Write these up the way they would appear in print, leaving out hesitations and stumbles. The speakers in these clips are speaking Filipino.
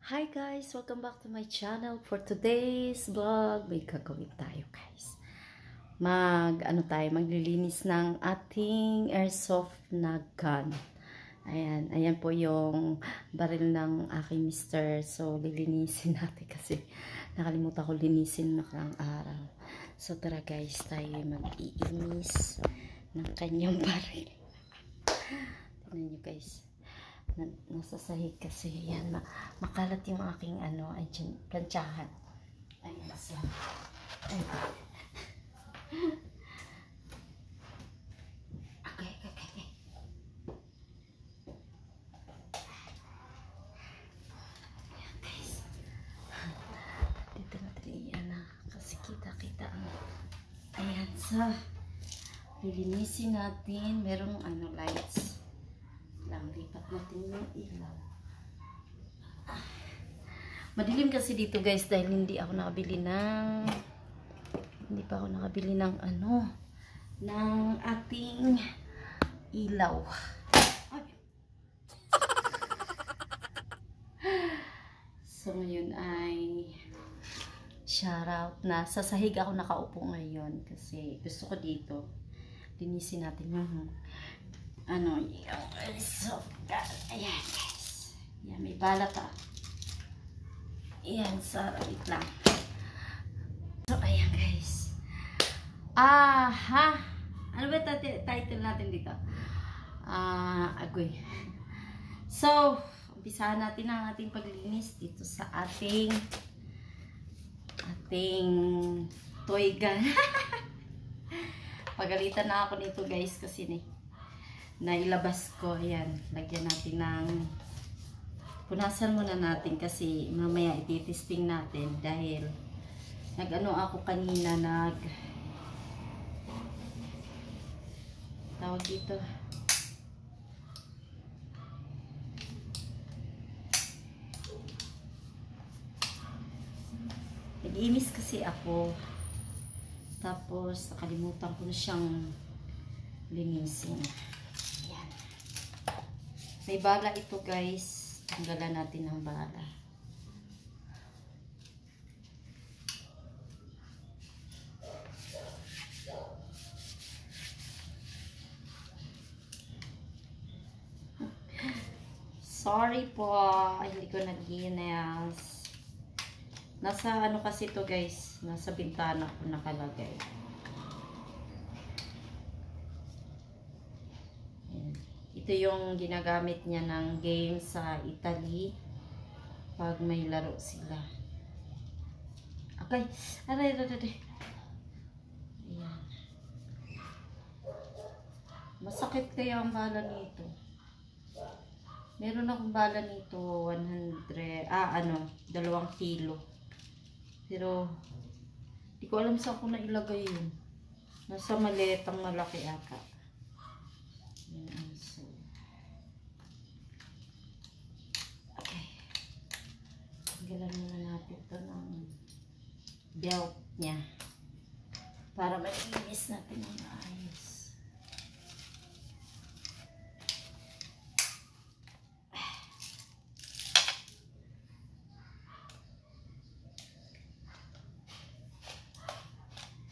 Hi guys! Welcome back to my channel. For today's vlog, may gagawin tayo guys. Maglilinis ng ating airsoft na gun. Ayan po yung baril ng aking mister. So, lilinisin natin kasi nakalimutan ko linisin nakang araw. So, tara guys, tayo mag-iinis ng kanyang baril. Tingnan nyo guys. Nasa sahig kasi yan, makalat yung aking plantsahan. Ayan, so okay. Ayan guys, dito natin iyan kasi kita ang ayan, so lilinisin natin. Merong lights lang, lipat natin yung ilaw. Madilim kasi dito guys dahil hindi pa ako nakabili ng ng ating ilaw. So ngayon ay shoutout na sa sahig ako nakaupo ngayon kasi gusto ko dito linisin natin yung yung airsoft gun. Ayan guys. Ayan, may balat Ayan, wait lang. So, ayan guys. Ano ba title natin dito? Agoy. So, umpisahan natin ang ating paglilinis dito sa ating toy gun. Pagalitan na ako nito guys kasi nailabas ko. Ayan, lagyan natin ng punasan muna natin kasi mamaya ititesting natin dahil ako kanina tawag dito nag-iimis kasi ako tapos nakalimutan ko na siyang linisin. Ayan. May bala ito guys. Tanggalan natin ng bala. Sorry po, hindi ko nag-nails. Nasa kasi to guys, nasa bintana ko nakalagay. Ito yung ginagamit niya ng game sa Italy pag may laro sila. Okay. Ayan. Masakit kaya ang bala nito. Meron akong bala nito 2 kilo. Pero di ko alam saan ko na ilagay yun. Nasa maletang malaki ata. Ayan. Tanggalan muna natin ito ng belt niya para malinis natin ang ayos.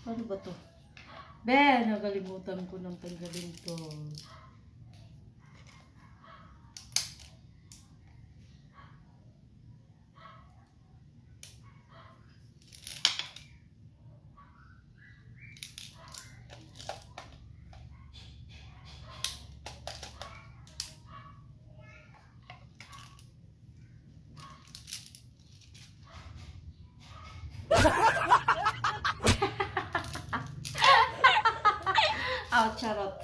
Ano ba to? Nakalimutan ko ng tanggalin to. Charot.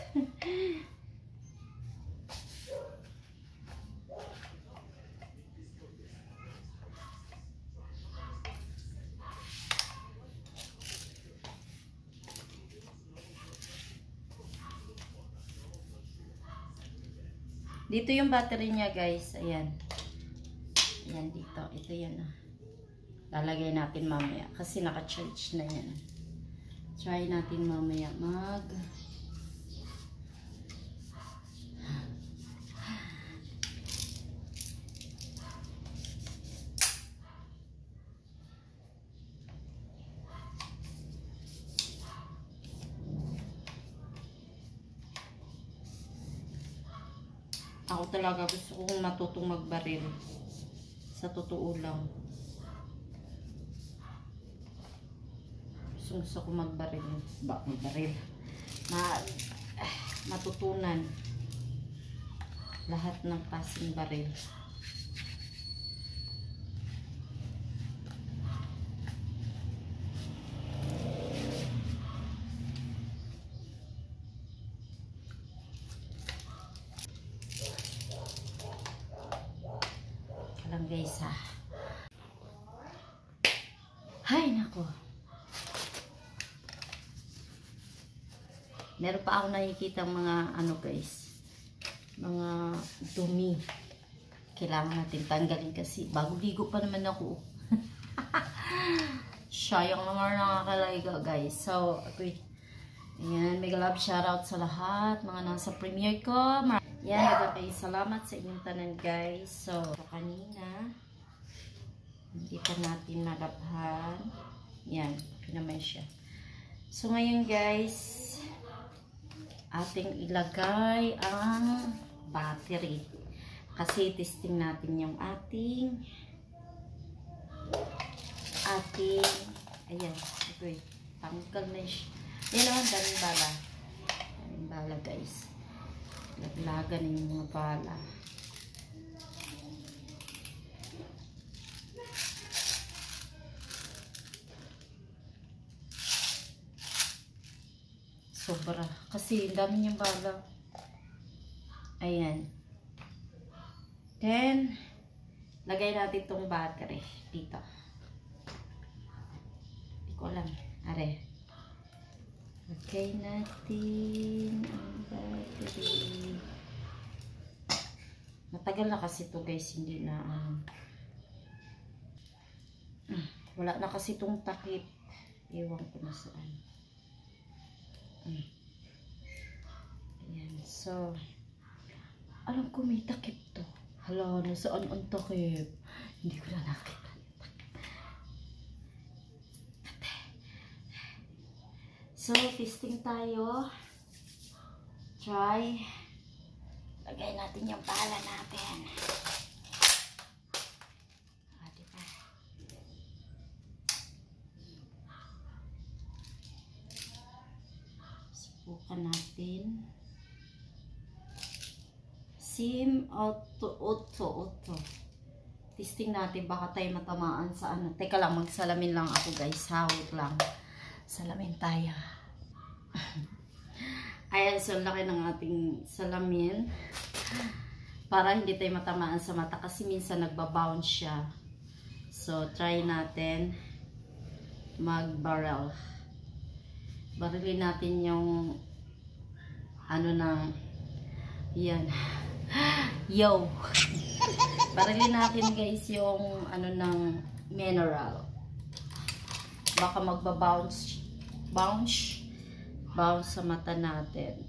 Dito yung battery niya guys. Ayan. Ayan dito. Ito yan. Lalagay natin mamaya kasi naka-charge na yan. Try natin mamaya Ako talaga gusto kong matutong magbaril. Sa totoo lang. Gusto ko magbaril. Magbaril. Matutunan. Lahat ng klaseng baril. Lang guys ha. Hay nako. Meron pa ako nakikita mga ano guys. Mga dumi. Kailangan natin tanggalin kasi bago ligo pa naman ako. Sayang naman nakakalaga guys. So, okay. Ayan, mega love shoutout sa lahat. Mga nasa premiere ko. Yan, okay. Salamat sa inyong tanan guys. So, kanina, hindi pa natin malabhan. Yan, okay naman siya. So, ngayon guys, ating ilagay ang battery. Kasi testing natin yung ating ayan, okay. Tanggal na siya. Yan naman, daming bala. Daming bala guys. Laglagan na yung mga bala. Sobra. Kasi dami niyang bala. Ayan. Then, lagay natin itong battery dito. Hindi ko alam. Are. Lagay natin ang battery. Matagal na kasi ito guys. Hindi na wala na kasi itong takip. Ewan ko na saan. Ayan. So, alam ko may takip to. Hala, nasaan ang takip? Hindi ko na nakita. So, testing tayo. Try. Lagay natin yung pala natin. Diba? Subukan natin. Sim auto. Testing natin. Baka tayo matamaan sa ano. Teka lang, magsalamin lang ako guys. Hawit lang. Salamin tayo. Ayan, so laki ng ating salamin. Para hindi tayo matamaan sa mata. Kasi minsan nagbabounce siya. So, try natin mag-barrel. Barilin natin yung ano ng yan. Yo! Barilin natin guys yung ano ng mineral. Baka magbabounce sa mata natin.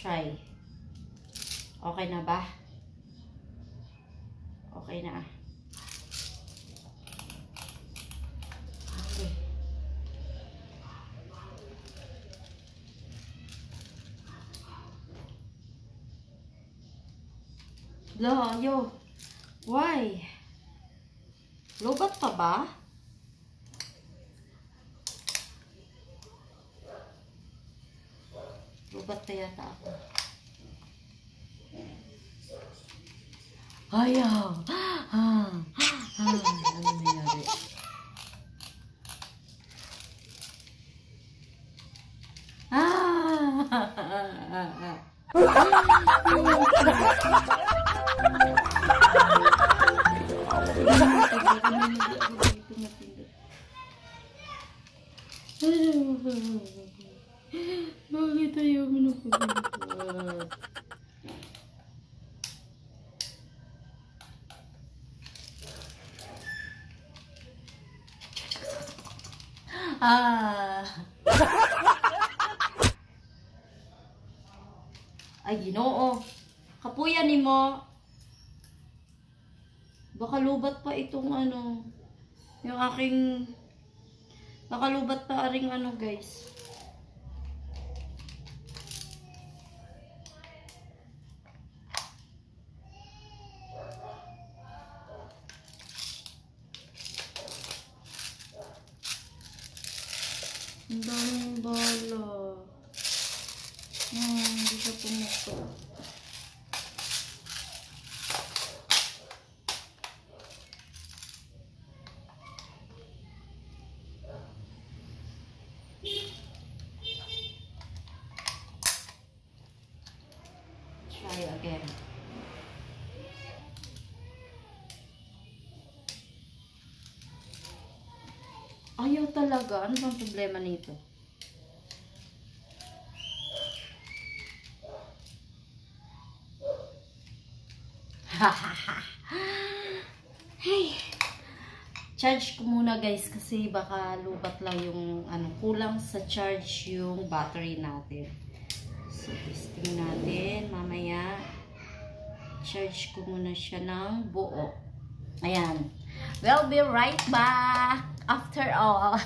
Try. Okay na ba? Okay na. Okay. Lo, yo. Why? Lobat pa ba? Lobat pa yata ako. Ayaw. Ano nangyari? Bakit ayaw mo na pag-ibat? Ay, Ginoo. Kapuyan ni mo. Baka lubat pa itong ano. Yung aking... Baka lubat pa aring ano, guys. Ang daming bala. Hindi siya pumuto. Try again. Ayaw talaga. Ano bang problema nito? Hey. Charge ko muna guys kasi baka lubat lang yung ano, kulang sa charge yung battery natin. So, testing natin. Mamaya, charge ko muna siya ng buo. Ayan. We'll be right back after all.